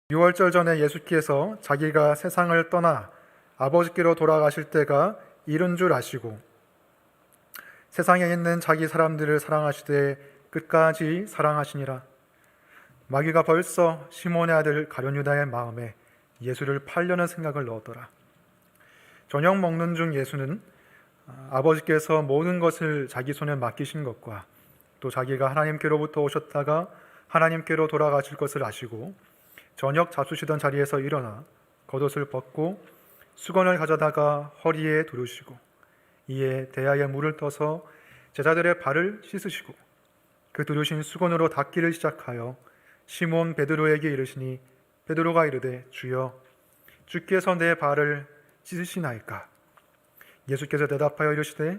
유월절 전에 예수께서 자기가 세상을 떠나 아버지께로 돌아가실 때가 이른 줄 아시고 세상에 있는 자기 사람들을 사랑하시되 끝까지 사랑하시니라. 마귀가 벌써 시몬의 아들 가룟 유다의 마음에 예수를 팔려는 생각을 넣었더라. 저녁 먹는 중 예수는 아버지께서 모든 것을 자기 손에 맡기신 것과 또 자기가 하나님께로부터 오셨다가 하나님께로 돌아가실 것을 아시고 저녁 잡수시던 자리에서 일어나 겉옷을 벗고 수건을 가져다가 허리에 두르시고 이에 대야에 물을 떠서 제자들의 발을 씻으시고 그 두르신 수건으로 닦기를 시작하여 시몬 베드로에게 이르시니 베드로가 이르되 주여 주께서 내 발을 씻으시나이까? 예수께서 대답하여 이르시되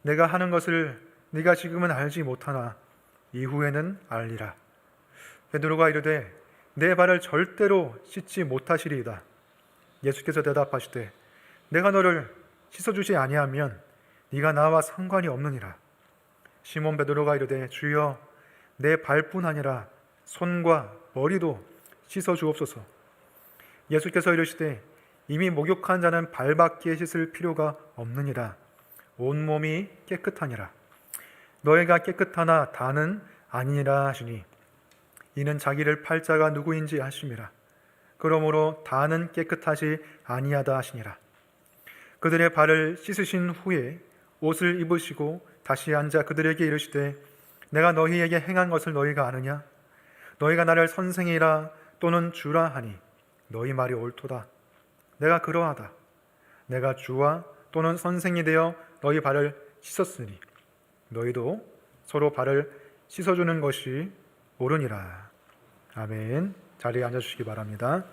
내가 하는 것을 네가 지금은 알지 못하나 이후에는 알리라. 베드로가 이르되 내 발을 절대로 씻지 못하시리이다. 예수께서 대답하시되 내가 너를 씻어주지 아니하면 네가 나와 상관이 없느니라. 시몬 베드로가 이르되 주여 내 발뿐 아니라 손과 머리도 씻어주옵소서. 예수께서 이르시되 이미 목욕한 자는 발밖에 씻을 필요가 없느니라. 온몸이 깨끗하니라. 너희가 깨끗하나 다는 아니니라 하시니 이는 자기를 팔 자가 누구인지 아심이라. 그러므로 다는 깨끗하지 아니하다 하시니라. 그들의 발을 씻으신 후에 옷을 입으시고 다시 앉아 그들에게 이르시되 내가 너희에게 행한 것을 너희가 아느냐? 너희가 나를 선생이라 또는 주라 하니 너희 말이 옳도다. 내가 그러하다. 내가 주와 또는 선생이 되어 너희 발을 씻었으니 너희도 서로 발을 씻어주는 것이 옳으니라. 아멘. 자리에 앉아주시기 바랍니다.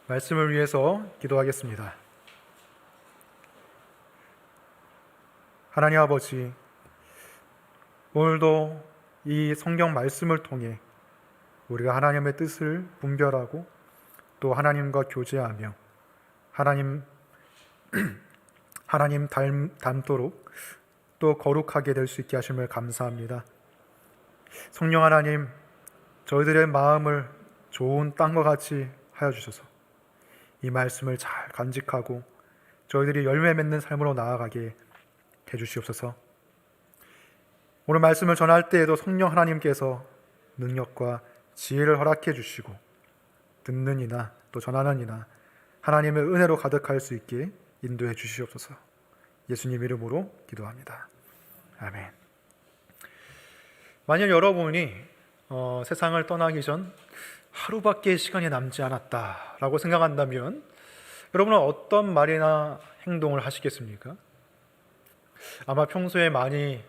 말씀을 위해서 기도하겠습니다. 하나님 아버지, 오늘도 이 성경 말씀을 통해 우리가 하나님의 뜻을 분별하고 또 하나님과 교제하며 하나님 닮도록 또 거룩하게 될 수 있게 하심을 감사합니다. 성령 하나님, 저희들의 마음을 좋은 땅과 같이 하여 주셔서 이 말씀을 잘 간직하고 저희들이 열매 맺는 삶으로 나아가게 해주시옵소서. 오늘 말씀을 전할 때에도 성령 하나님께서 능력과 지혜를 허락해 주시고 듣는 이나 또 전하는 이나 하나님의 은혜로 가득할 수 있게 인도해 주시옵소서. 예수님 이름으로 기도합니다. 아멘. 만약 여러분이 세상을 떠나기 전 하루밖에 시간이 남지 않았다라고 생각한다면 여러분은 어떤 말이나 행동을 하시겠습니까? 아마 평소에 많이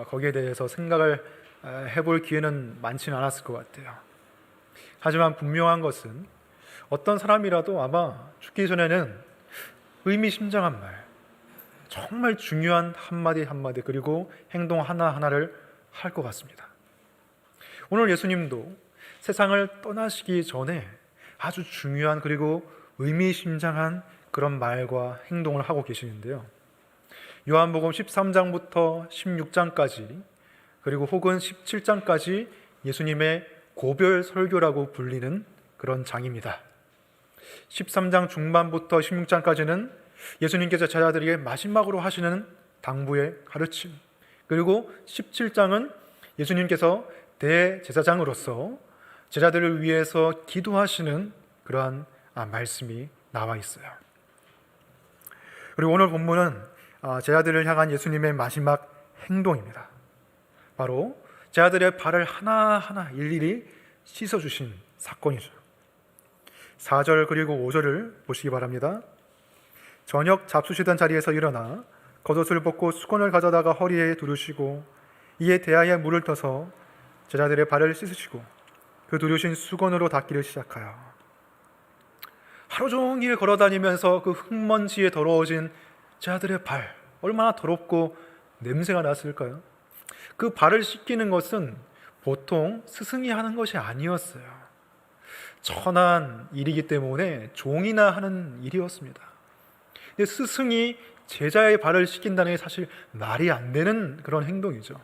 거기에 대해서 생각을 해볼 기회는 많지는 않았을 것 같아요. 하지만 분명한 것은 어떤 사람이라도 아마 죽기 전에는 의미심장한 말, 정말 중요한 한마디 한마디 그리고 행동 하나하나를 할 것 같습니다. 오늘 예수님도 세상을 떠나시기 전에 아주 중요한 그리고 의미심장한 그런 말과 행동을 하고 계시는데요. 요한복음 13장부터 16장까지 그리고 혹은 17장까지 예수님의 고별 설교라고 불리는 그런 장입니다. 13장 중반부터 16장까지는 예수님께서 제자들에게 마지막으로 하시는 당부의 가르침, 그리고 17장은 예수님께서 대제사장으로서 제자들을 위해서 기도하시는 그러한 말씀이 나와 있어요. 그리고 오늘 본문은 제자들을 향한 예수님의 마지막 행동입니다. 바로 제자들의 발을 하나하나 일일이 씻어주신 사건이죠. 4절 그리고 5절을 보시기 바랍니다. 저녁 잡수시던 자리에서 일어나 겉옷을 벗고 수건을 가져다가 허리에 두르시고 이에 대야에 물을 떠서 제자들의 발을 씻으시고 그 두르신 수건으로 닦기를 시작하여 하루 종일 걸어다니면서 그 흙먼지에 더러워진 제자들의 발, 얼마나 더럽고 냄새가 났을까요? 그 발을 씻기는 것은 보통 스승이 하는 것이 아니었어요. 천한 일이기 때문에 종이나 하는 일이었습니다. 근데 스승이 제자의 발을 씻긴다는 게 사실 말이 안 되는 그런 행동이죠.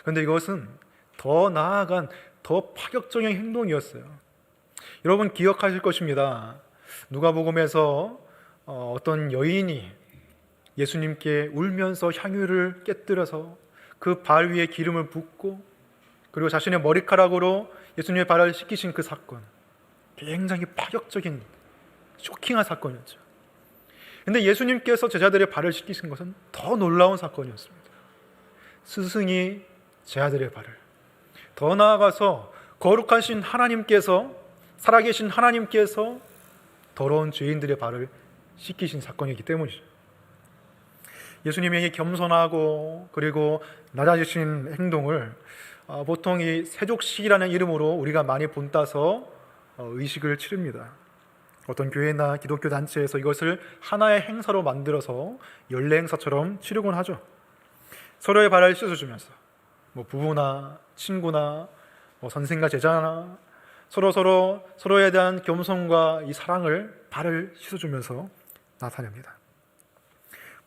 그런데 이것은 더 나아간 더 파격적인 행동이었어요. 여러분 기억하실 것입니다. 누가복음에서 어떤 여인이 예수님께 울면서 향유를 깨뜨려서 그 발 위에 기름을 붓고 그리고 자신의 머리카락으로 예수님의 발을 씻기신 그 사건, 굉장히 파격적인 쇼킹한 사건이었죠. 근데 예수님께서 제자들의 발을 씻기신 것은 더 놀라운 사건이었습니다. 스승이 제자들의 발을, 더 나아가서 거룩하신 하나님께서, 살아계신 하나님께서 더러운 죄인들의 발을 씻기신 사건이기 때문이죠. 예수님에게 겸손하고 그리고 낮아지신 행동을 보통 이 세족식이라는 이름으로 우리가 많이 본따서 의식을 치릅니다. 어떤 교회나 기독교 단체에서 이것을 하나의 행사로 만들어서 연례 행사처럼 치르곤 하죠. 서로의 발을 씻어주면서 부부나 친구나 선생과 제자나 서로에 대한 겸손과 이 사랑을 발을 씻어주면서 나타냅니다.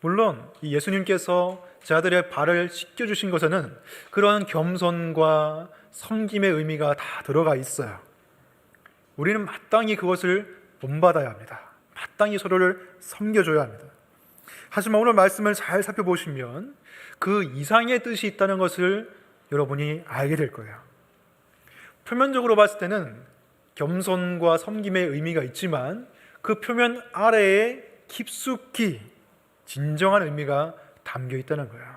물론 이 예수님께서 제자들의 발을 씻겨주신 것에는 그런 겸손과 섬김의 의미가 다 들어가 있어요. 우리는 마땅히 그것을 본받아야 합니다. 마땅히 서로를 섬겨줘야 합니다. 하지만 오늘 말씀을 잘 살펴보시면 그 이상의 뜻이 있다는 것을 여러분이 알게 될 거예요. 표면적으로 봤을 때는 겸손과 섬김의 의미가 있지만 그 표면 아래에 깊숙이 진정한 의미가 담겨 있다는 거예요.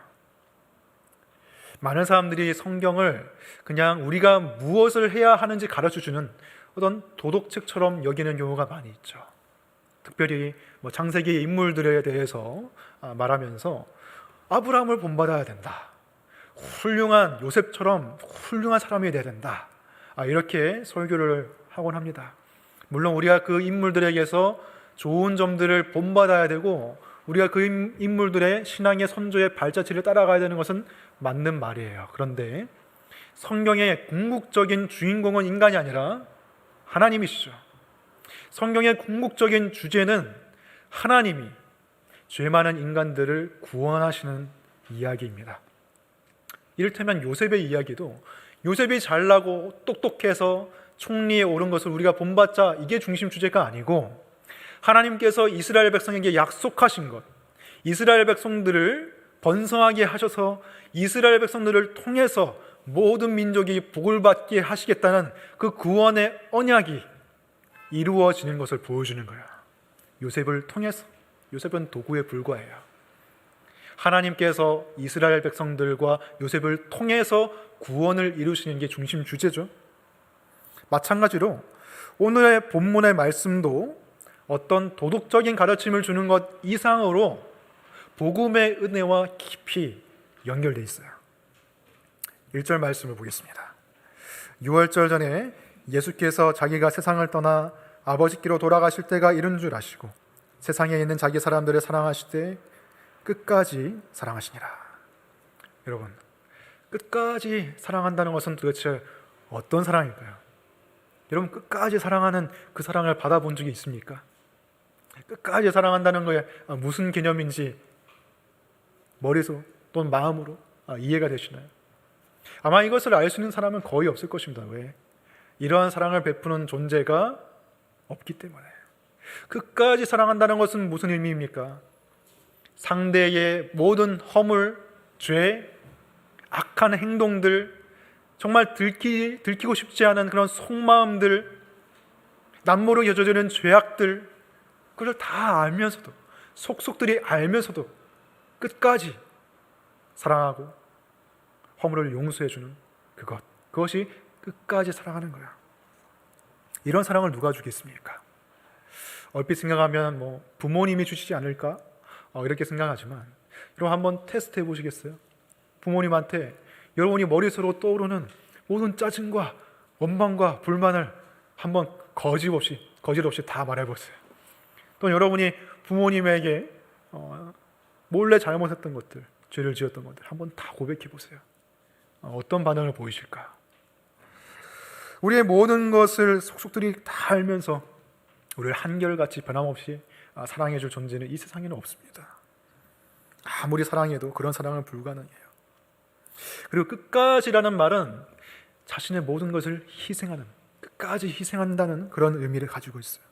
많은 사람들이 성경을 그냥 우리가 무엇을 해야 하는지 가르쳐주는 어떤 도덕책처럼 여기는 경우가 많이 있죠. 특별히 창세기의 인물들에 대해서 말하면서 아브라함을 본받아야 된다, 훌륭한 요셉처럼 훌륭한 사람이 돼야 된다, 이렇게 설교를 하곤 합니다. 물론 우리가 그 인물들에게서 좋은 점들을 본받아야 되고 우리가 그 인물들의 신앙의 선조의 발자취를 따라가야 되는 것은 맞는 말이에요. 그런데 성경의 궁극적인 주인공은 인간이 아니라 하나님이시죠. 성경의 궁극적인 주제는 하나님이 죄 많은 인간들을 구원하시는 이야기입니다. 이를테면 요셉의 이야기도 요셉이 잘나고 똑똑해서 총리에 오른 것을 우리가 본받자, 이게 중심 주제가 아니고 하나님께서 이스라엘 백성에게 약속하신 것, 이스라엘 백성들을 번성하게 하셔서 이스라엘 백성들을 통해서 모든 민족이 복을 받게 하시겠다는 그 구원의 언약이 이루어지는 것을 보여주는 거예요. 요셉을 통해서. 요셉은 도구에 불과해요. 하나님께서 이스라엘 백성들과 요셉을 통해서 구원을 이루시는 게 중심 주제죠. 마찬가지로 오늘의 본문의 말씀도 어떤 도덕적인 가르침을 주는 것 이상으로 복음의 은혜와 깊이 연결되어 있어요. 1절 말씀을 보겠습니다. 6월절 전에 예수께서 자기가 세상을 떠나 아버지께로 돌아가실 때가 이른 줄 아시고 세상에 있는 자기 사람들을 사랑하실 때 끝까지 사랑하시니라. 여러분, 끝까지 사랑한다는 것은 도대체 어떤 사랑일까요? 여러분, 끝까지 사랑하는 그 사랑을 받아본 적이 있습니까? 끝까지 사랑한다는 거에 무슨 개념인지 머릿속 또는 마음으로 이해가 되시나요? 아마 이것을 알 수 있는 사람은 거의 없을 것입니다. 왜? 이러한 사랑을 베푸는 존재가 없기 때문에. 끝까지 사랑한다는 것은 무슨 의미입니까? 상대의 모든 허물, 죄, 악한 행동들, 정말 들키고 싶지 않은 그런 속마음들, 남모르게 저지르는 죄악들, 그걸 다 알면서도, 속속들이 알면서도 끝까지 사랑하고 허물을 용서해주는 그것이 끝까지 사랑하는 거야. 이런 사랑을 누가 주겠습니까? 얼핏 생각하면 부모님이 주시지 않을까? 이렇게 생각하지만 여러분 한번 테스트 해보시겠어요? 부모님한테 여러분이 머릿속으로 떠오르는 모든 짜증과 원망과 불만을 한번 거짓없이 다 말해보세요. 또 여러분이 부모님에게 몰래 잘못했던 것들, 죄를 지었던 것들 한번 다 고백해보세요. 어떤 반응을 보이실까? 우리의 모든 것을 속속들이 다 알면서 우리를 한결같이 변함없이 사랑해줄 존재는 이 세상에는 없습니다. 아무리 사랑해도 그런 사랑은 불가능해요. 그리고 끝까지라는 말은 자신의 모든 것을 희생하는, 끝까지 희생한다는 그런 의미를 가지고 있어요.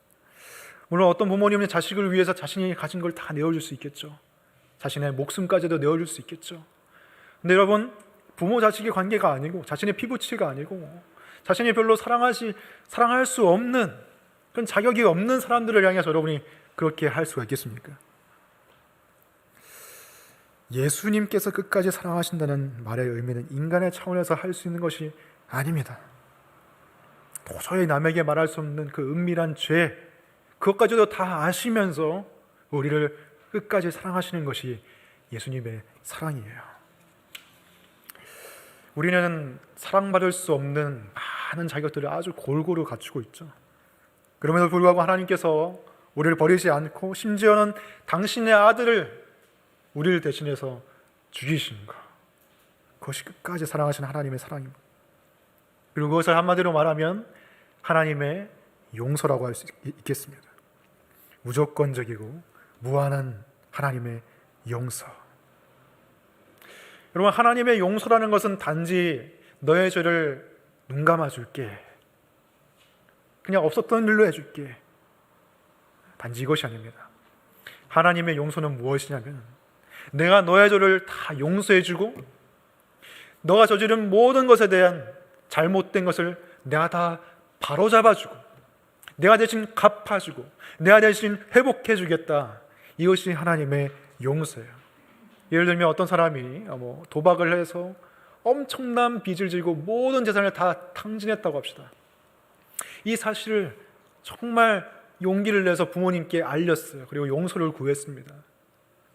물론 어떤 부모님은 자식을 위해서 자신이 가진 걸 다 내어줄 수 있겠죠. 자신의 목숨까지도 내어줄 수 있겠죠. 근데 여러분, 부모 자식의 관계가 아니고 자신의 피부치가 아니고 자신이 별로 사랑할 수 없는 그런 자격이 없는 사람들을 향해서 여러분이 그렇게 할 수가 있겠습니까? 예수님께서 끝까지 사랑하신다는 말의 의미는 인간의 차원에서 할 수 있는 것이 아닙니다. 도저히 남에게 말할 수 없는 그 은밀한 죄, 그것까지도 다 아시면서 우리를 끝까지 사랑하시는 것이 예수님의 사랑이에요. 우리는 사랑받을 수 없는 많은 자격들을 아주 골고루 갖추고 있죠. 그럼에도 불구하고 하나님께서 우리를 버리지 않고 심지어는 당신의 아들을 우리를 대신해서 죽이신 것, 그것이 끝까지 사랑하시는 하나님의 사랑입니다. 그리고 그것을 한마디로 말하면 하나님의 용서라고 할 수 있겠습니다. 무조건적이고 무한한 하나님의 용서. 여러분, 하나님의 용서라는 것은 단지 너의 죄를 눈 감아줄게, 그냥 없었던 일로 해줄게, 단지 이것이 아닙니다. 하나님의 용서는 무엇이냐면 내가 너의 죄를 다 용서해주고 너가 저지른 모든 것에 대한 잘못된 것을 내가 다 바로잡아주고 내가 대신 갚아주고 내가 대신 회복해주겠다. 이것이 하나님의 용서예요. 예를 들면 어떤 사람이 도박을 해서 엄청난 빚을 지고 모든 재산을 다 탕진했다고 합시다. 이 사실을 정말 용기를 내서 부모님께 알렸어요. 그리고 용서를 구했습니다.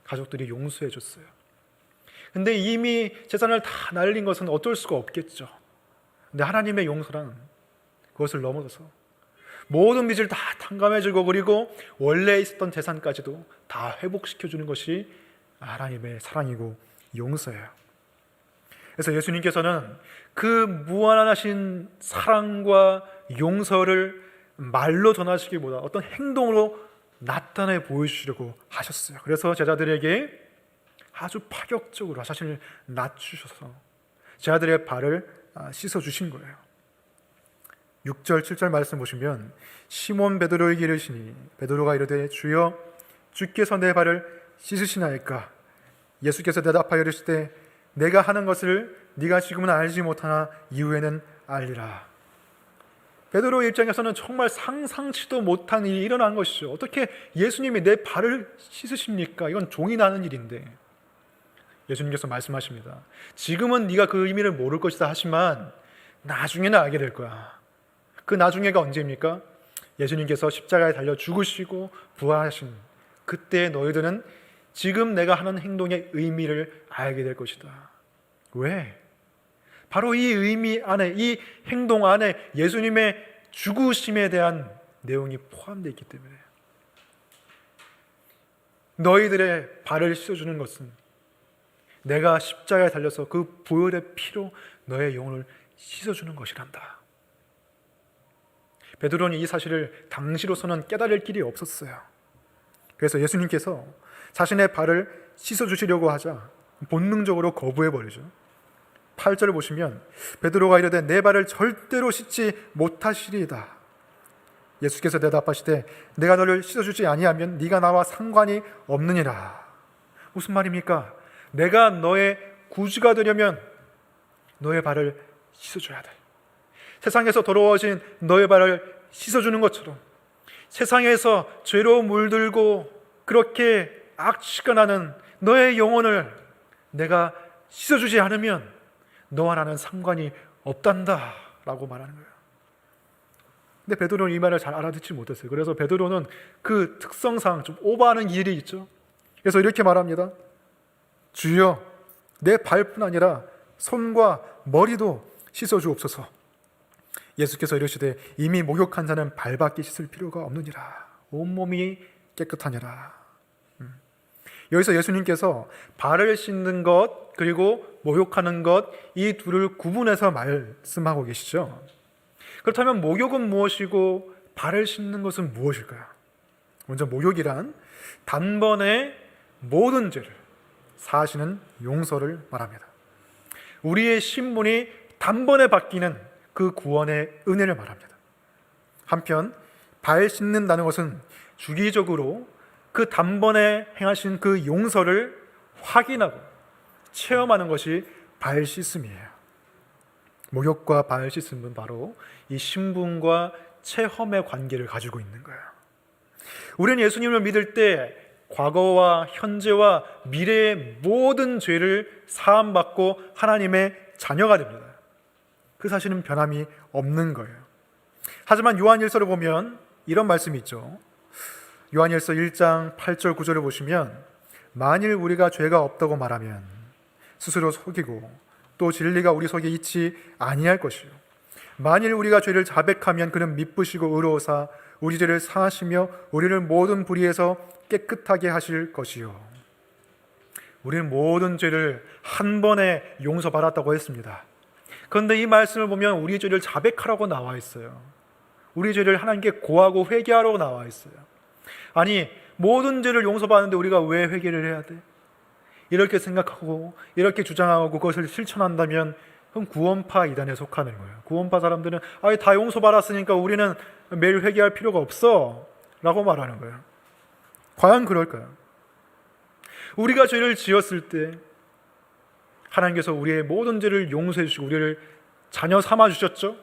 가족들이 용서해 줬어요. 근데 이미 재산을 다 날린 것은 어쩔 수가 없겠죠. 근데 하나님의 용서란 그것을 넘어서서 모든 빚을 다 탕감해주고 그리고 원래 있었던 재산까지도 다 회복시켜주는 것이 하나님의 사랑이고 용서예요. 그래서 예수님께서는 그 무한하신 사랑과 용서를 말로 전하시기보다 어떤 행동으로 나타내 보여주시려고 하셨어요. 그래서 제자들에게 아주 파격적으로 자신을 낮추셔서 제자들의 발을 씻어주신 거예요. 6절 7절 말씀 보시면 시몬 베드로에게 이르시니 베드로가 이르되 주여 주께서 내 발을 씻으시나이까? 예수께서 대답하여 이르시되 내가 하는 것을 네가 지금은 알지 못하나 이후에는 알리라. 베드로의 입장에서는 정말 상상치도 못한 일이 일어난 것이죠. 어떻게 예수님이 내 발을 씻으십니까? 이건 종이 나는 일인데 예수님께서 말씀하십니다. 지금은 네가 그 의미를 모를 것이다 하지만 나중에는 알게 될 거야. 그 나중에가 언제입니까? 예수님께서 십자가에 달려 죽으시고 부활하신 그때 너희들은 지금 내가 하는 행동의 의미를 알게 될 것이다. 왜? 바로 이 의미 안에, 이 행동 안에 예수님의 죽으심에 대한 내용이 포함되어 있기 때문에 너희들의 발을 씻어주는 것은 내가 십자가에 달려서 그 보혈의 피로 너의 영혼을 씻어주는 것이란다. 베드로는 이 사실을 당시로서는 깨달을 길이 없었어요. 그래서 예수님께서 자신의 발을 씻어주시려고 하자 본능적으로 거부해버리죠. 8절을 보시면 베드로가 이르되 내 발을 절대로 씻지 못하시리이다. 예수께서 대답하시되 내가 너를 씻어주지 아니하면 네가 나와 상관이 없느니라. 무슨 말입니까? 내가 너의 구주가 되려면 너의 발을 씻어줘야 돼. 세상에서 더러워진 너의 발을 씻어주는 것처럼 세상에서 죄로 물들고 그렇게 악취가 나는 너의 영혼을 내가 씻어주지 않으면 너와 나는 상관이 없단다 라고 말하는 거예요. 근데 베드로는 이 말을 잘 알아듣지 못했어요. 그래서 베드로는 그 특성상 좀 오버하는 일이 있죠. 그래서 이렇게 말합니다. 주여 내 발뿐 아니라 손과 머리도 씻어주옵소서. 예수께서 이르시되 이미 목욕한 자는 발밖에 씻을 필요가 없느니라. 온몸이 깨끗하니라. 여기서 예수님께서 발을 씻는 것 그리고 목욕하는 것 이 둘을 구분해서 말씀하고 계시죠. 그렇다면 목욕은 무엇이고 발을 씻는 것은 무엇일까요? 먼저 목욕이란 단번에 모든 죄를 사하시는 용서를 말합니다. 우리의 신분이 단번에 바뀌는 그 구원의 은혜를 말합니다. 한편 발 씻는다는 것은 주기적으로 그 단번에 행하신 그 용서를 확인하고 체험하는 것이 발 씻음이에요. 목욕과 발 씻음은 바로 이 신분과 체험의 관계를 가지고 있는 거예요. 우리는 예수님을 믿을 때 과거와 현재와 미래의 모든 죄를 사함받고 하나님의 자녀가 됩니다. 그 사실은 변함이 없는 거예요. 하지만 요한일서를 보면 이런 말씀이 있죠. 요한일서 1장 8절 9절을 보시면 만일 우리가 죄가 없다고 말하면 스스로 속이고 또 진리가 우리 속에 있지 아니할 것이요 만일 우리가 죄를 자백하면 그는 미쁘시고 의로우사 우리 죄를 사하시며 우리를 모든 불의에서 깨끗하게 하실 것이요. 우리는 모든 죄를 한 번에 용서받았다고 했습니다. 그런데 이 말씀을 보면 우리 죄를 자백하라고 나와 있어요. 우리 죄를 하나님께 고하고 회개하라고 나와 있어요. 아니, 모든 죄를 용서받는데 우리가 왜 회개를 해야 돼? 이렇게 생각하고 이렇게 주장하고 그것을 실천한다면 그럼 구원파 이단에 속하는 거예요. 구원파 사람들은 다 용서받았으니까 우리는 매일 회개할 필요가 없어 라고 말하는 거예요. 과연 그럴까요? 우리가 죄를 지었을 때 하나님께서 우리의 모든 죄를 용서해 주시고 우리를 자녀 삼아 주셨죠.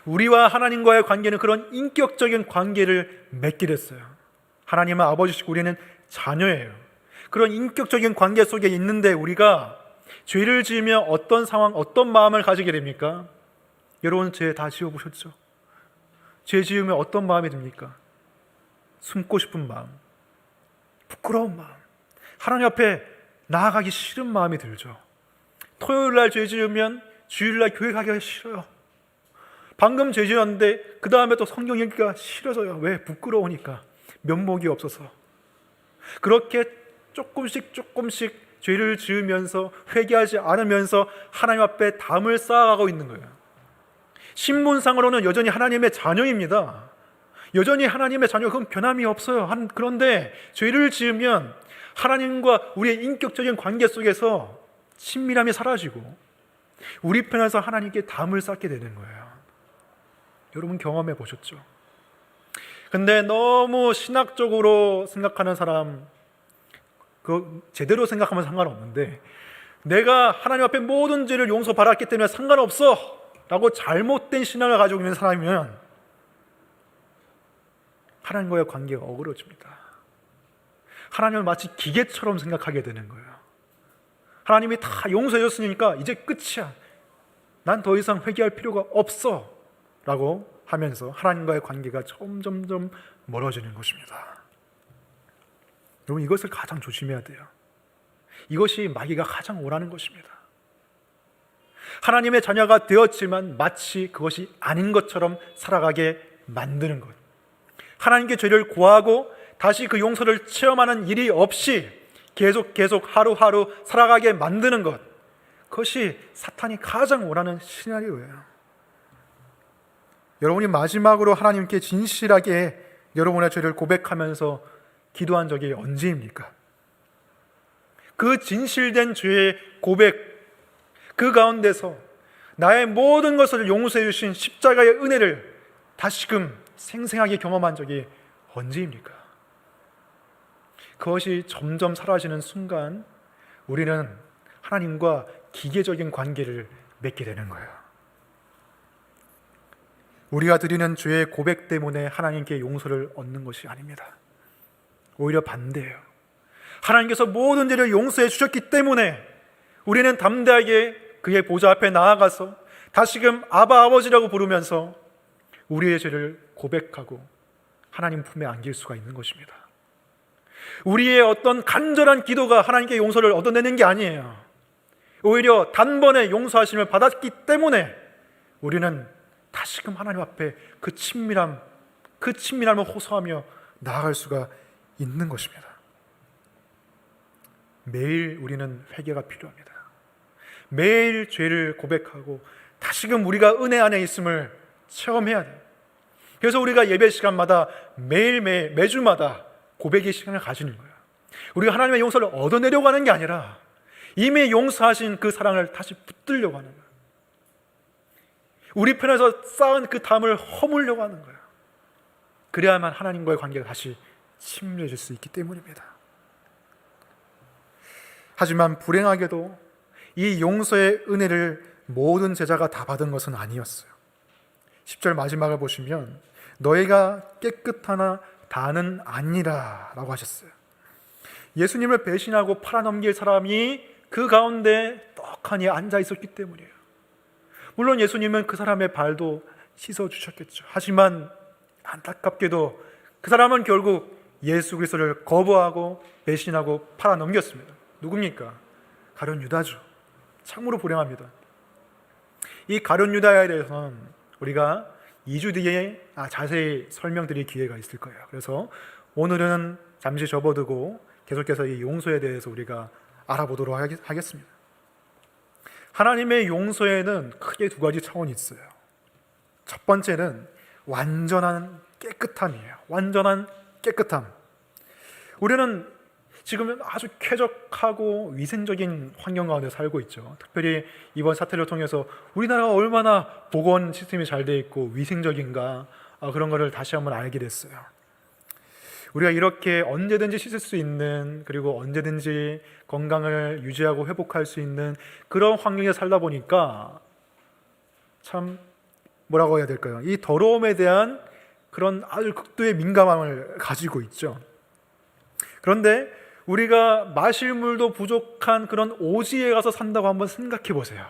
우리와 하나님과의 관계는 그런 인격적인 관계를 맺게 됐어요. 하나님은 아버지시고 우리는 자녀예요. 그런 인격적인 관계 속에 있는데 우리가 죄를 지으면 어떤 상황, 어떤 마음을 가지게 됩니까? 여러분 죄 다 지어보셨죠? 죄 지으면 어떤 마음이 듭니까? 숨고 싶은 마음, 부끄러운 마음, 하나님 앞에 나아가기 싫은 마음이 들죠. 토요일날 죄 지으면 주일날 교회 가기가 싫어요. 방금 죄 지었는데 그 다음에 또 성경 읽기가 싫어져요. 왜? 부끄러우니까, 면목이 없어서. 그렇게 조금씩 죄를 지으면서 회개하지 않으면서 하나님 앞에 담을 쌓아가고 있는 거예요. 신분상으로는 여전히 하나님의 자녀입니다. 여전히 하나님의 자녀, 그건 변함이 없어요. 그런데 죄를 지으면 하나님과 우리의 인격적인 관계 속에서 친밀함이 사라지고 우리 편에서 하나님께 담을 쌓게 되는 거예요. 여러분 경험해 보셨죠? 근데 너무 신학적으로 생각하는 사람, 제대로 생각하면 상관없는데 내가 하나님 앞에 모든 죄를 용서받았기 때문에 상관없어 라고 잘못된 신앙을 가지고 있는 사람이면 하나님과의 관계가 어그러집니다. 하나님을 마치 기계처럼 생각하게 되는 거예요. 하나님이 다 용서해 줬으니까 이제 끝이야, 난 더 이상 회개할 필요가 없어 라고 하면서 하나님과의 관계가 점점 멀어지는 것입니다. 여러분 이것을 가장 조심해야 돼요. 이것이 마귀가 가장 원하는 것입니다. 하나님의 자녀가 되었지만 마치 그것이 아닌 것처럼 살아가게 만드는 것, 하나님께 죄를 고하고 다시 그 용서를 체험하는 일이 없이 계속 하루하루 살아가게 만드는 것, 그것이 사탄이 가장 원하는 시나리오예요. 여러분이 마지막으로 하나님께 진실하게 여러분의 죄를 고백하면서 기도한 적이 언제입니까? 그 진실된 죄의 고백, 그 가운데서 나의 모든 것을 용서해 주신 십자가의 은혜를 다시금 생생하게 경험한 적이 언제입니까? 그것이 점점 사라지는 순간 우리는 하나님과 기계적인 관계를 맺게 되는 거예요. 우리가 드리는 죄의 고백 때문에 하나님께 용서를 얻는 것이 아닙니다. 오히려 반대예요. 하나님께서 모든 죄를 용서해 주셨기 때문에 우리는 담대하게 그의 보좌 앞에 나아가서 다시금 아바 아버지라고 부르면서 우리의 죄를 고백하고 하나님 품에 안길 수가 있는 것입니다. 우리의 어떤 간절한 기도가 하나님께 용서를 얻어내는 게 아니에요. 오히려 단번에 용서하심을 받았기 때문에 우리는 다시금 하나님 앞에 그 친밀함을 호소하며 나아갈 수가 있는 것입니다. 매일 우리는 회개가 필요합니다. 매일 죄를 고백하고 다시금 우리가 은혜 안에 있음을 체험해야 돼요. 그래서 우리가 예배 시간마다 매일매일 매주마다 고백의 시간을 가지는 거예요. 우리가 하나님의 용서를 얻어내려고 하는 게 아니라 이미 용서하신 그 사랑을 다시 붙들려고 하는 거예요. 우리 편에서 쌓은 그 담을 허물려고 하는 거예요. 그래야만 하나님과의 관계가 다시 친밀해질 수 있기 때문입니다. 하지만 불행하게도 이 용서의 은혜를 모든 제자가 다 받은 것은 아니었어요. 10절 마지막을 보시면 너희가 깨끗하나 다는 아니라 라고 하셨어요. 예수님을 배신하고 팔아넘길 사람이 그 가운데 떡하니 앉아 있었기 때문이에요. 물론 예수님은 그 사람의 발도 씻어주셨겠죠. 하지만 안타깝게도 그 사람은 결국 예수 그리스도를 거부하고 배신하고 팔아넘겼습니다. 누굽니까? 가룟 유다죠. 참으로 불행합니다. 이 가룟 유다에 대해서는 우리가 2주 뒤에 자세히 설명드릴 기회가 있을 거예요. 그래서 오늘은 잠시 접어두고 계속해서 이 용서에 대해서 우리가 알아보도록 하겠습니다. 하나님의 용서에는 크게 두 가지 차원이 있어요. 첫 번째는 완전한 깨끗함이에요. 완전한 깨끗함. 우리는 지금 아주 쾌적하고 위생적인 환경 가운데 살고 있죠. 특별히 이번 사태를 통해서 우리나라가 얼마나 보건 시스템이 잘 돼 있고 위생적인가, 그런 것을 다시 한번 알게 됐어요. 우리가 이렇게 언제든지 씻을 수 있는, 그리고 언제든지 건강을 유지하고 회복할 수 있는 그런 환경에 살다 보니까 참 뭐라고 해야 될까요? 이 더러움에 대한 그런 아주 극도의 민감함을 가지고 있죠. 그런데 우리가 마실 물도 부족한 그런 오지에 가서 산다고 한번 생각해 보세요.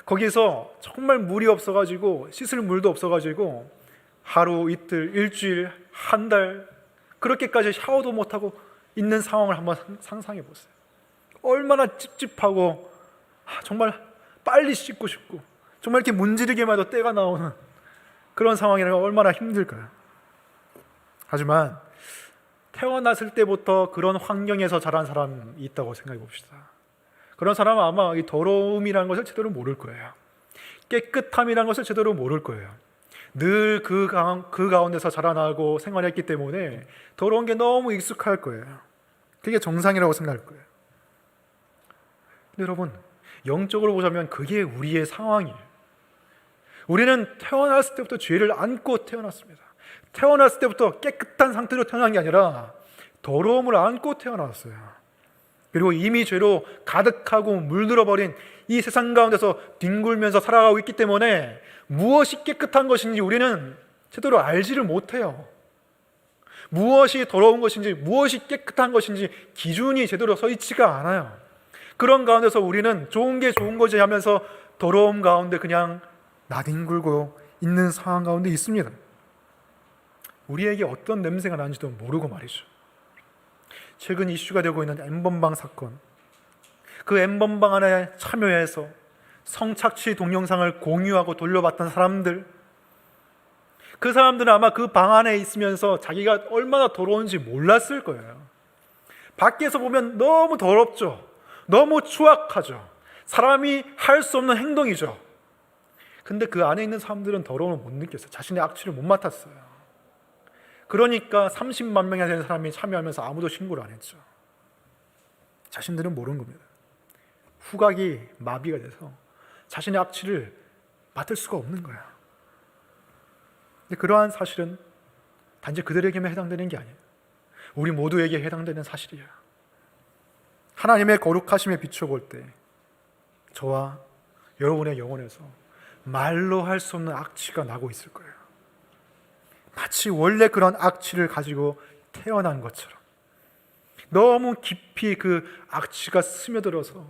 거기서 정말 물이 없어가지고 씻을 물도 없어가지고 하루, 이틀, 일주일, 한 달 그렇게까지 샤워도 못하고 있는 상황을 한번 상상해 보세요. 얼마나 찝찝하고 정말 빨리 씻고 싶고 정말 이렇게 문지르기만 해도 때가 나오는 그런 상황이라면 얼마나 힘들까요? 하지만 태어났을 때부터 그런 환경에서 자란 사람이 있다고 생각해 봅시다. 그런 사람은 아마 이 더러움이라는 것을 제대로 모를 거예요. 깨끗함이라는 것을 제대로 모를 거예요. 늘 그 가운데서 자라나고 생활했기 때문에 더러운 게 너무 익숙할 거예요. 그게 정상이라고 생각할 거예요. 근데 여러분, 영적으로 보자면 그게 우리의 상황이에요. 우리는 태어났을 때부터 죄를 안고 태어났습니다. 태어났을 때부터 깨끗한 상태로 태어난 게 아니라 더러움을 안고 태어났어요. 그리고 이미 죄로 가득하고 물들어버린 이 세상 가운데서 뒹굴면서 살아가고 있기 때문에 무엇이 깨끗한 것인지 우리는 제대로 알지를 못해요. 무엇이 더러운 것인지, 무엇이 깨끗한 것인지 기준이 제대로 서 있지가 않아요. 그런 가운데서 우리는 좋은 게 좋은 거지 하면서 더러움 가운데 그냥 나뒹굴고 있는 상황 가운데 있습니다. 우리에게 어떤 냄새가 나는지도 모르고 말이죠. 최근 이슈가 되고 있는 N번방 사건, 그 N번방 안에 참여해서 성착취 동영상을 공유하고 돌려봤던 사람들, 그 사람들은 아마 그 방 안에 있으면서 자기가 얼마나 더러운지 몰랐을 거예요. 밖에서 보면 너무 더럽죠. 너무 추악하죠. 사람이 할 수 없는 행동이죠. 근데 그 안에 있는 사람들은 더러움을 못 느꼈어요. 자신의 악취를 못 맡았어요. 그러니까 30만 명이나 되는 사람이 참여하면서 아무도 신고를 안 했죠. 자신들은 모르는 겁니다. 후각이 마비가 돼서 자신의 악취를 맡을 수가 없는 거야. 근데 그러한 사실은 단지 그들에게만 해당되는 게 아니에요. 우리 모두에게 해당되는 사실이야. 하나님의 거룩하심에 비춰볼 때 저와 여러분의 영혼에서 말로 할 수 없는 악취가 나고 있을 거예요. 마치 원래 그런 악취를 가지고 태어난 것처럼 너무 깊이 그 악취가 스며들어서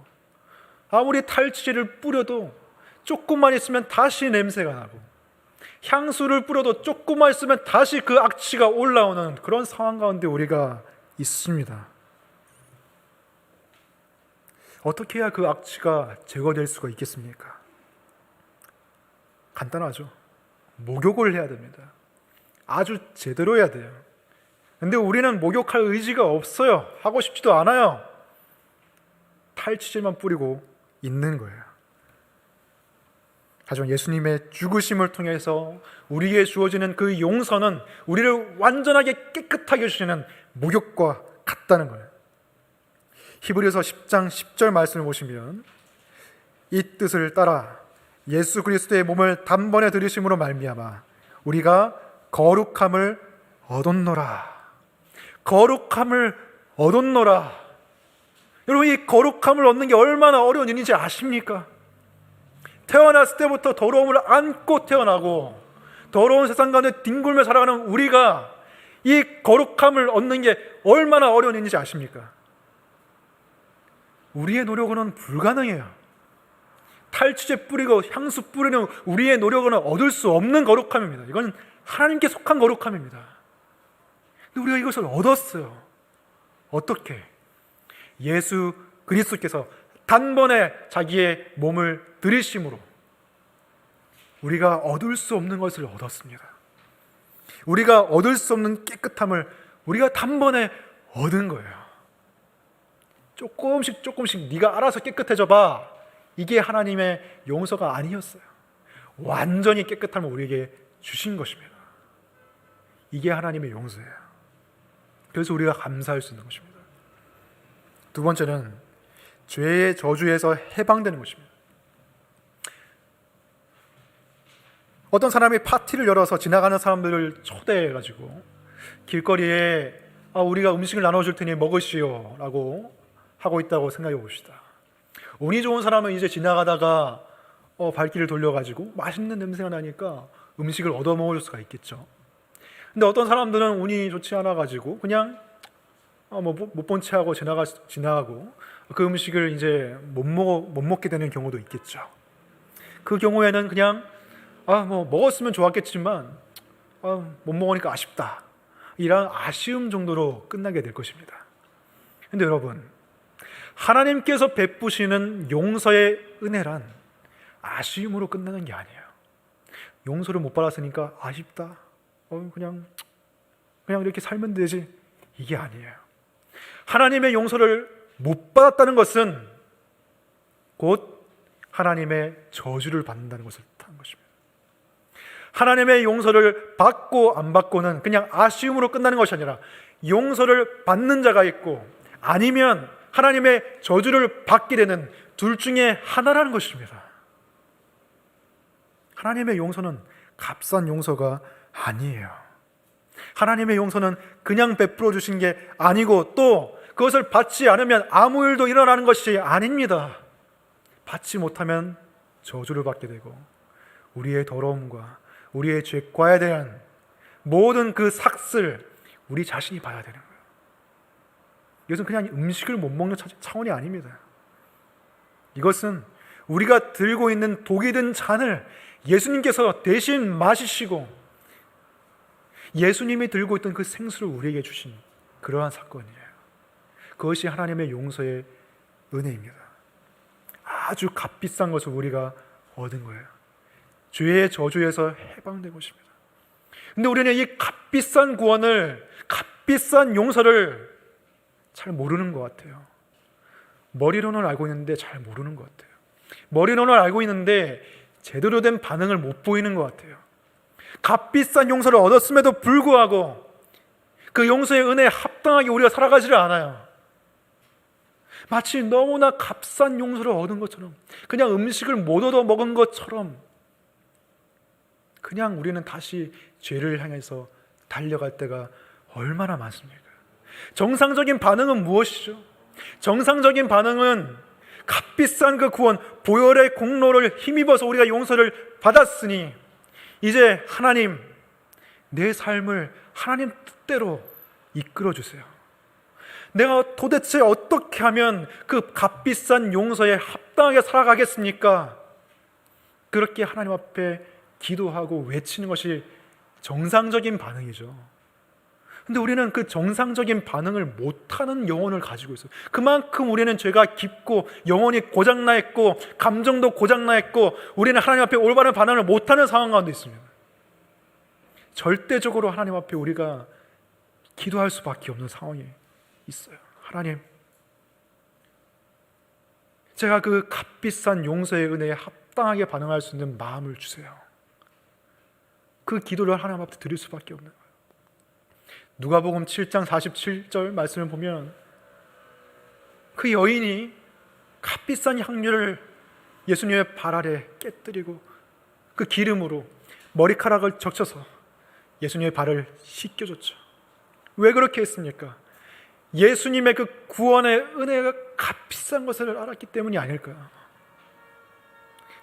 아무리 탈취제를 뿌려도 조금만 있으면 다시 냄새가 나고 향수를 뿌려도 조금만 있으면 다시 그 악취가 올라오는 그런 상황 가운데 우리가 있습니다. 어떻게 해야 그 악취가 제거될 수가 있겠습니까? 간단하죠. 목욕을 해야 됩니다. 아주 제대로 해야 돼요. 근데 우리는 목욕할 의지가 없어요. 하고 싶지도 않아요. 탈취제만 뿌리고 있는 거예요. 하지만 예수님의 죽으심을 통해서 우리에게 주어지는 그 용서는 우리를 완전하게 깨끗하게 해주시는 목욕과 같다는 거예요. 히브리서 10장 10절 말씀을 보시면 이 뜻을 따라 예수 그리스도의 몸을 단번에 들이심으로 말미암아 우리가 거룩함을 얻었노라. 거룩함을 얻었노라. 여러분, 이 거룩함을 얻는 게 얼마나 어려운 일인지 아십니까? 태어났을 때부터 더러움을 안고 태어나고 더러운 세상 가운데 뒹굴며 살아가는 우리가 이 거룩함을 얻는 게 얼마나 어려운 일인지 아십니까? 우리의 노력으로는 불가능해요. 탈취제 뿌리고 향수 뿌리는 우리의 노력으로는 얻을 수 없는 거룩함입니다. 이건 하나님께 속한 거룩함입니다. 근데 우리가 이것을 얻었어요. 어떻게? 예수 그리스도께서 단번에 자기의 몸을 들이심으로 우리가 얻을 수 없는 것을 얻었습니다. 우리가 얻을 수 없는 깨끗함을 우리가 단번에 얻은 거예요. 조금씩 네가 알아서 깨끗해져 봐. 이게 하나님의 용서가 아니었어요. 완전히 깨끗함을 우리에게 주신 것입니다. 이게 하나님의 용서예요. 그래서 우리가 감사할 수 있는 것입니다. 두 번째는 죄의 저주에서 해방되는 것입니다. 어떤 사람이 파티를 열어서 지나가는 사람들을 초대해가지고 길거리에 우리가 음식을 나눠줄 테니 먹으시오 라고 하고 있다고 생각해 봅시다. 운이 좋은 사람은 이제 지나가다가 발길을 돌려가지고 맛있는 냄새가 나니까 음식을 얻어 먹을 수가 있겠죠. 근데 어떤 사람들은 운이 좋지 않아가지고 그냥 못 본 채 하고 지나가고 그 음식을 이제 못 먹게 되는 경우도 있겠죠. 그 경우에는 그냥 먹었으면 좋았겠지만 못 먹으니까 아쉽다, 이런 아쉬움 정도로 끝나게 될 것입니다. 근데 여러분, 하나님께서 베푸시는 용서의 은혜란 아쉬움으로 끝나는 게 아니에요. 용서를 못 받았으니까 아쉽다, 그냥 이렇게 살면 되지, 이게 아니에요. 하나님의 용서를 못 받았다는 것은 곧 하나님의 저주를 받는다는 것을 뜻하는 것입니다. 하나님의 용서를 받고 안 받고는 그냥 아쉬움으로 끝나는 것이 아니라 용서를 받는 자가 있고 아니면 하나님의 저주를 받게 되는 둘 중에 하나라는 것입니다. 하나님의 용서는 값싼 용서가 아니에요. 하나님의 용서는 그냥 베풀어 주신 게 아니고 또 그것을 받지 않으면 아무 일도 일어나는 것이 아닙니다. 받지 못하면 저주를 받게 되고 우리의 더러움과 우리의 죄과에 대한 모든 그 삭슬 우리 자신이 봐야 되는 거예요. 이것은 그냥 음식을 못 먹는 차원이 아닙니다. 이것은 우리가 들고 있는 독이 든 잔을 예수님께서 대신 마시시고 예수님이 들고 있던 그 생수를 우리에게 주신 그러한 사건이에요. 그것이 하나님의 용서의 은혜입니다. 아주 값비싼 것을 우리가 얻은 거예요. 죄의 저주에서 해방된 것입니다. 근데 우리는 이 값비싼 구원을, 값비싼 용서를 잘 모르는 것 같아요. 머리로는 알고 있는데 잘 모르는 것 같아요. 머리로는 알고 있는데 제대로 된 반응을 못 보이는 것 같아요. 값비싼 용서를 얻었음에도 불구하고 그 용서의 은혜에 합당하게 우리가 살아가지를 않아요. 마치 너무나 값싼 용서를 얻은 것처럼, 그냥 음식을 못 얻어 먹은 것처럼 그냥 우리는 다시 죄를 향해서 달려갈 때가 얼마나 많습니까? 정상적인 반응은 무엇이죠? 정상적인 반응은 값비싼 그 구원, 보혈의 공로를 힘입어서 우리가 용서를 받았으니 이제 하나님, 내 삶을 하나님 뜻대로 이끌어 주세요. 내가 도대체 어떻게 하면 그 값비싼 용서에 합당하게 살아가겠습니까? 그렇게 하나님 앞에 기도하고 외치는 것이 정상적인 반응이죠. 근데 우리는 그 정상적인 반응을 못하는 영혼을 가지고 있어요. 그만큼 우리는 죄가 깊고 영혼이 고장나 있고 감정도 고장나 있고 우리는 하나님 앞에 올바른 반응을 못하는 상황 가운데 있습니다. 절대적으로 하나님 앞에 우리가 기도할 수밖에 없는 상황이 있어요. 하나님, 제가 그 값비싼 용서의 은혜에 합당하게 반응할 수 있는 마음을 주세요. 그 기도를 하나님 앞에 드릴 수밖에 없는 거예요. 누가복음 7장 47절 말씀을 보면 그 여인이 값비싼 향유를 예수님의 발 아래 깨뜨리고 그 기름으로 머리카락을 적셔서 예수님의 발을 씻겨줬죠. 왜 그렇게 했습니까? 예수님의 그 구원의 은혜가 값비싼 것을 알았기 때문이 아닐까요?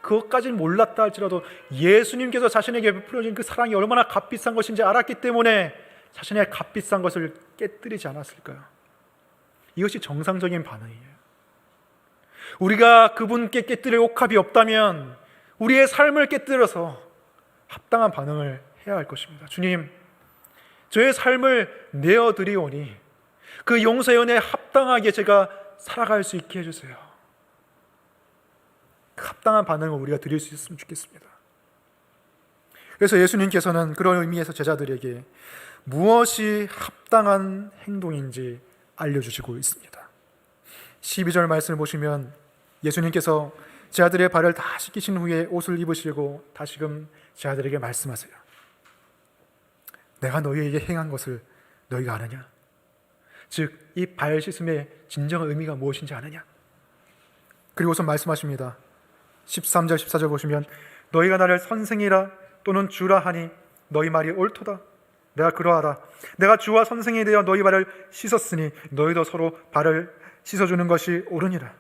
그것까지는 몰랐다 할지라도 예수님께서 자신에게 베풀어진 그 사랑이 얼마나 값비싼 것인지 알았기 때문에 자신의 값비싼 것을 깨뜨리지 않았을까요? 이것이 정상적인 반응이에요. 우리가 그분께 깨뜨릴 옥합이 없다면 우리의 삶을 깨뜨려서 합당한 반응을 해야 할 것입니다. 주님, 저의 삶을 내어드리오니 그 용서의 은혜에 합당하게 제가 살아갈 수 있게 해주세요. 합당한 반응을 우리가 드릴 수 있으면 좋겠습니다. 그래서 예수님께서는 그런 의미에서 제자들에게 무엇이 합당한 행동인지 알려주시고 있습니다. 12절 말씀을 보시면 예수님께서 제자들의 발을 다 씻기신 후에 옷을 입으시고 다시금 제자들에게 말씀하세요. 내가 너희에게 행한 것을 너희가 아느냐? 즉, 이 발 씻음의 진정한 의미가 무엇인지 아느냐? 그리고서 말씀하십니다. 13절 14절 보시면 너희가 나를 선생이라 또는 주라 하니 너희 말이 옳도다. 내가 그러하다. 내가 주와 선생이 되어 너희 발을 씻었으니 너희도 서로 발을 씻어주는 것이 옳으니라.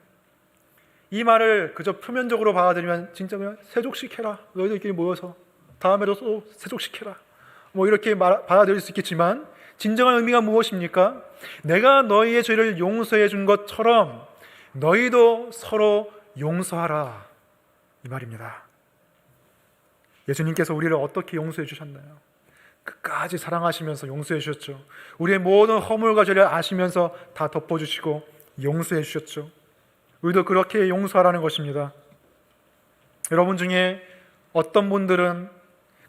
이 말을 그저 표면적으로 받아들이면 진짜 그냥 세족시켜라, 너희들끼리 모여서 다음에도 또 세족시켜라, 뭐 이렇게 받아들일 수 있겠지만 진정한 의미가 무엇입니까? 내가 너희의 죄를 용서해 준 것처럼 너희도 서로 용서하라, 이 말입니다. 예수님께서 우리를 어떻게 용서해 주셨나요? 끝까지 사랑하시면서 용서해 주셨죠. 우리의 모든 허물과 죄를 아시면서 다 덮어주시고 용서해 주셨죠. 우리도 그렇게 용서하라는 것입니다. 여러분 중에 어떤 분들은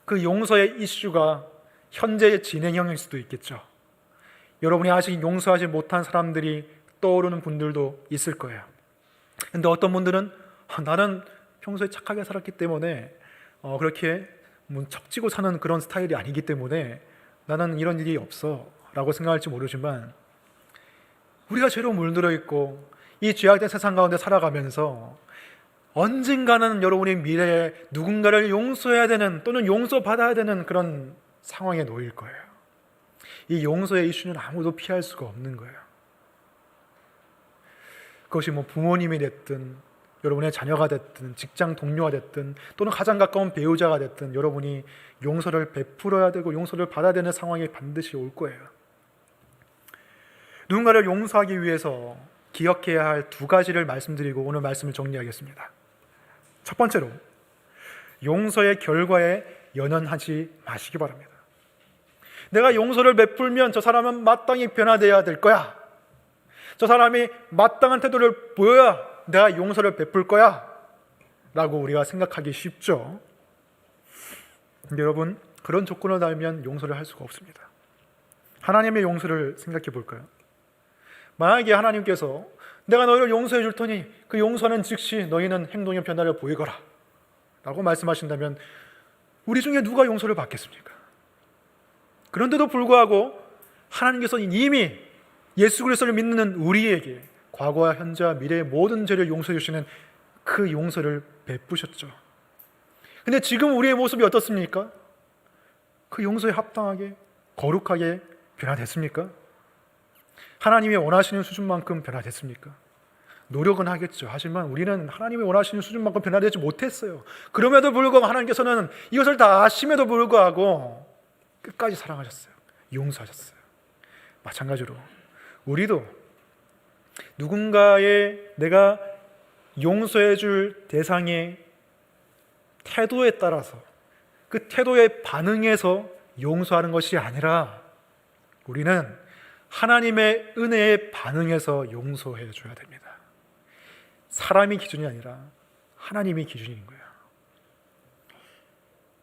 그 용서의 이슈가 현재의 진행형일 수도 있겠죠. 여러분이 아직 용서하지 못한 사람들이 떠오르는 분들도 있을 거예요. 근데 어떤 분들은 나는 평소에 착하게 살았기 때문에 그렇게 척지고 사는 그런 스타일이 아니기 때문에 나는 이런 일이 없어 라고 생각할지 모르지만, 우리가 죄로 물들어 있고 이 죄악된 세상 가운데 살아가면서 언젠가는 여러분의 미래에 누군가를 용서해야 되는 또는 용서받아야 되는 그런 상황에 놓일 거예요. 이 용서의 이슈는 아무도 피할 수가 없는 거예요. 그것이 부모님이 됐든 여러분의 자녀가 됐든 직장 동료가 됐든 또는 가장 가까운 배우자가 됐든 여러분이 용서를 베풀어야 되고 용서를 받아야 되는 상황이 반드시 올 거예요. 누군가를 용서하기 위해서 기억해야 할 두 가지를 말씀드리고 오늘 말씀을 정리하겠습니다. 첫 번째로, 용서의 결과에 연연하지 마시기 바랍니다. 내가 용서를 베풀면 저 사람은 마땅히 변화되어야 될 거야, 저 사람이 마땅한 태도를 보여야 내가 용서를 베풀 거야 라고 우리가 생각하기 쉽죠. 근데 여러분, 그런 조건을 달면 용서를 할 수가 없습니다. 하나님의 용서를 생각해 볼까요? 만약에 하나님께서 내가 너희를 용서해 줄 테니 그 용서는 즉시 너희는 행동의 변화를 보이거라 라고 말씀하신다면 우리 중에 누가 용서를 받겠습니까? 그런데도 불구하고 하나님께서는 이미 예수 그리스도를 믿는 우리에게 과거와 현재와 미래의 모든 죄를 용서해 주시는 그 용서를 베푸셨죠. 근데 지금 우리의 모습이 어떻습니까? 그 용서에 합당하게 거룩하게 변화됐습니까? 하나님이 원하시는 수준만큼 변화됐습니까? 노력은 하겠죠. 하지만 우리는 하나님이 원하시는 수준만큼 변화되지 못했어요. 그럼에도 불구하고 하나님께서는 이것을 다 아심에도 불구하고 끝까지 사랑하셨어요. 용서하셨어요. 마찬가지로 우리도 누군가의 내가 용서해 줄 대상의 태도에 따라서 그 태도에 반응해서 용서하는 것이 아니라 우리는 하나님의 은혜에 반응해서 용서해 줘야 됩니다. 사람이 기준이 아니라 하나님이 기준인 거예요.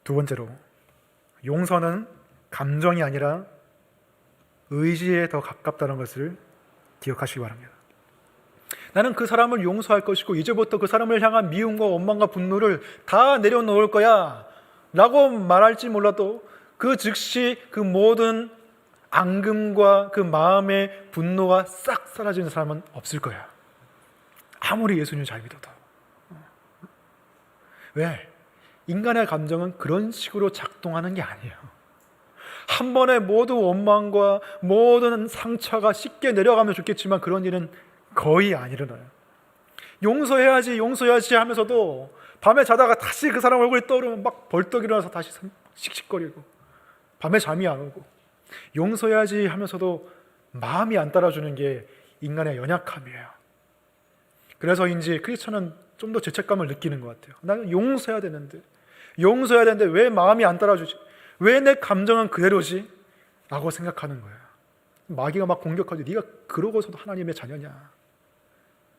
두 번째로, 용서는 감정이 아니라 의지에 더 가깝다는 것을 기억하시기 바랍니다. 나는 그 사람을 용서할 것이고 이제부터 그 사람을 향한 미움과 원망과 분노를 다 내려놓을 거야 라고 말할지 몰라도 그 즉시 그 모든 앙금과 그 마음의 분노가 싹 사라지는 사람은 없을 거야. 아무리 예수님을 잘 믿어도. 왜? 인간의 감정은 그런 식으로 작동하는 게 아니에요. 한 번에 모든 원망과 모든 상처가 쉽게 내려가면 좋겠지만 그런 일은 거의 안 일어나요. 용서해야지 하면서도 밤에 자다가 다시 그 사람 얼굴이 떠오르면 막 벌떡 일어나서 다시 씩씩거리고, 밤에 잠이 안 오고, 용서해야지 하면서도 마음이 안 따라주는 게 인간의 연약함이에요. 그래서인지 크리스천은 좀 더 죄책감을 느끼는 것 같아요. 나는 용서해야 되는데 왜 마음이 안 따라주지? 왜 내 감정은 그대로지? 라고 생각하는 거예요. 마귀가 막 공격하지. 네가 그러고서도 하나님의 자녀냐?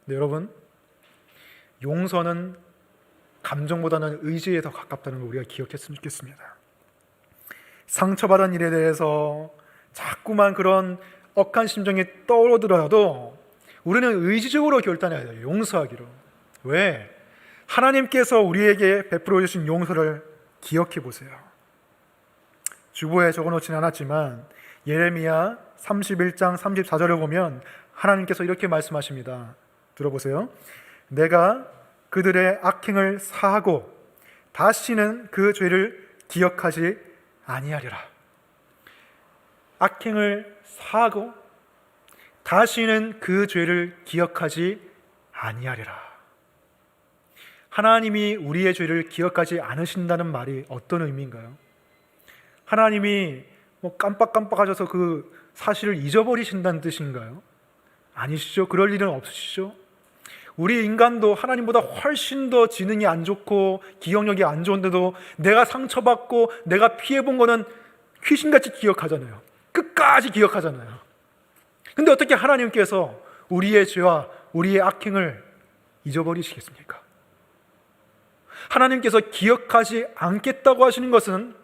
네, 여러분, 용서는 감정보다는 의지에 더 가깝다는 걸 우리가 기억했으면 좋겠습니다. 상처받은 일에 대해서 자꾸만 그런 억한 심정이 떠오르더라도 우리는 의지적으로 결단해야 돼요. 용서하기로. 왜? 하나님께서 우리에게 베풀어 주신 용서를 기억해 보세요. 주보에 적어놓지는 않았지만 예레미야 31장 34절을 보면 하나님께서 이렇게 말씀하십니다. 들어보세요. 내가 그들의 악행을 사하고 다시는 그 죄를 기억하지 아니하리라. 악행을 사하고 다시는 그 죄를 기억하지 아니하리라. 하나님이 우리의 죄를 기억하지 않으신다는 말이 어떤 의미인가요? 하나님이 깜빡깜빡하셔서 그 사실을 잊어버리신다는 뜻인가요? 아니시죠? 그럴 일은 없으시죠? 우리 인간도 하나님보다 훨씬 더 지능이 안 좋고 기억력이 안 좋은데도 내가 상처받고 내가 피해본 거는 귀신같이 기억하잖아요. 끝까지 기억하잖아요. 근데 어떻게 하나님께서 우리의 죄와 우리의 악행을 잊어버리시겠습니까? 하나님께서 기억하지 않겠다고 하시는 것은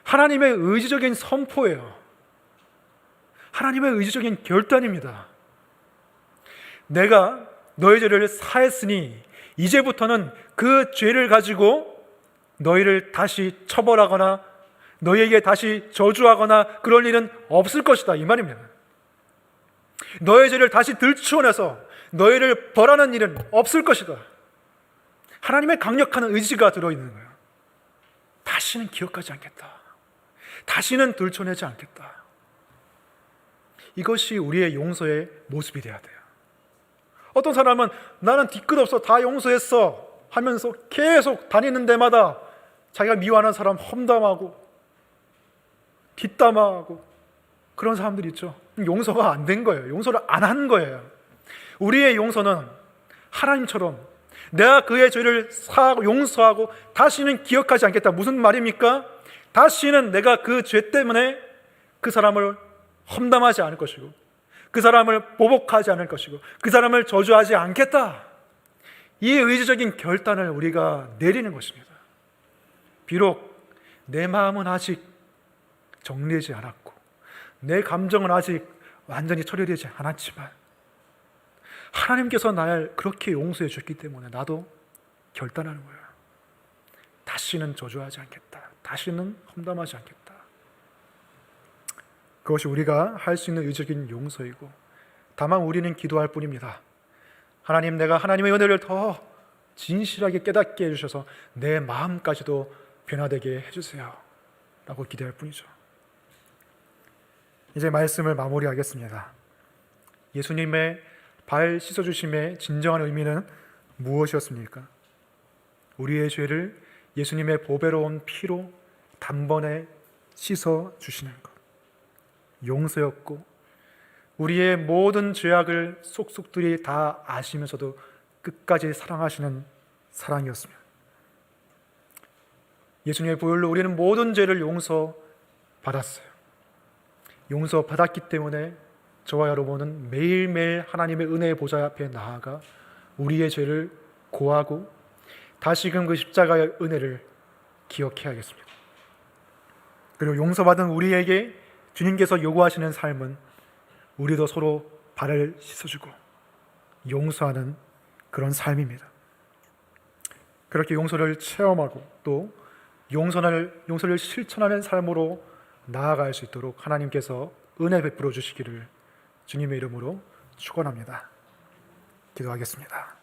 하나님의 의지적인 선포예요. 하나님의 의지적인 결단입니다. 내가 너희 죄를 사했으니 이제부터는 그 죄를 가지고 너희를 다시 처벌하거나 너희에게 다시 저주하거나 그럴 일은 없을 것이다, 이 말입니다. 너희 죄를 다시 들추어내서 너희를 벌하는 일은 없을 것이다. 하나님의 강력한 의지가 들어있는 거예요. 다시는 기억하지 않겠다. 다시는 들춰내지 않겠다. 이것이 우리의 용서의 모습이 되어야 돼요. 어떤 사람은 나는 뒤끝 없어 다 용서했어 하면서 계속 다니는 데마다 자기가 미워하는 사람 험담하고 뒷담화하고 그런 사람들이 있죠. 용서가 안 된 거예요. 용서를 안 한 거예요. 우리의 용서는 하나님처럼 내가 그의 죄를 사하고 용서하고 다시는 기억하지 않겠다. 무슨 말입니까? 다시는 내가 그 죄 때문에 그 사람을 험담하지 않을 것이고 그 사람을 보복하지 않을 것이고 그 사람을 저주하지 않겠다. 이 의지적인 결단을 우리가 내리는 것입니다. 비록 내 마음은 아직 정리되지 않았고 내 감정은 아직 완전히 처리되지 않았지만 하나님께서 날 그렇게 용서해 주셨기 때문에 나도 결단하는 거예요. 다시는 저주하지 않겠다. 다시는 험담하지 않겠다. 그것이 우리가 할 수 있는 의적인 용서이고 다만 우리는 기도할 뿐입니다. 하나님, 내가 하나님의 은혜를 더 진실하게 깨닫게 해주셔서 내 마음까지도 변화되게 해주세요 라고 기도할 뿐이죠. 이제 말씀을 마무리하겠습니다. 예수님의 발 씻어주심의 진정한 의미는 무엇이었습니까? 우리의 죄를 예수님의 보배로운 피로 단번에 씻어주시는 것, 용서였고 우리의 모든 죄악을 속속들이 다 아시면서도 끝까지 사랑하시는 사랑이었습니다. 예수님의 보혈로 우리는 모든 죄를 용서받았어요. 용서받았기 때문에 저와 여러분은 매일매일 하나님의 은혜의 보좌 앞에 나아가 우리의 죄를 고하고 다시금 그 십자가의 은혜를 기억해야겠습니다. 그리고 용서받은 우리에게 주님께서 요구하시는 삶은 우리도 서로 발을 씻어주고 용서하는 그런 삶입니다. 그렇게 용서를 체험하고 또 용서를 실천하는 삶으로 나아갈 수 있도록 하나님께서 은혜 베풀어 주시기를 주님의 이름으로 축원합니다. 기도하겠습니다.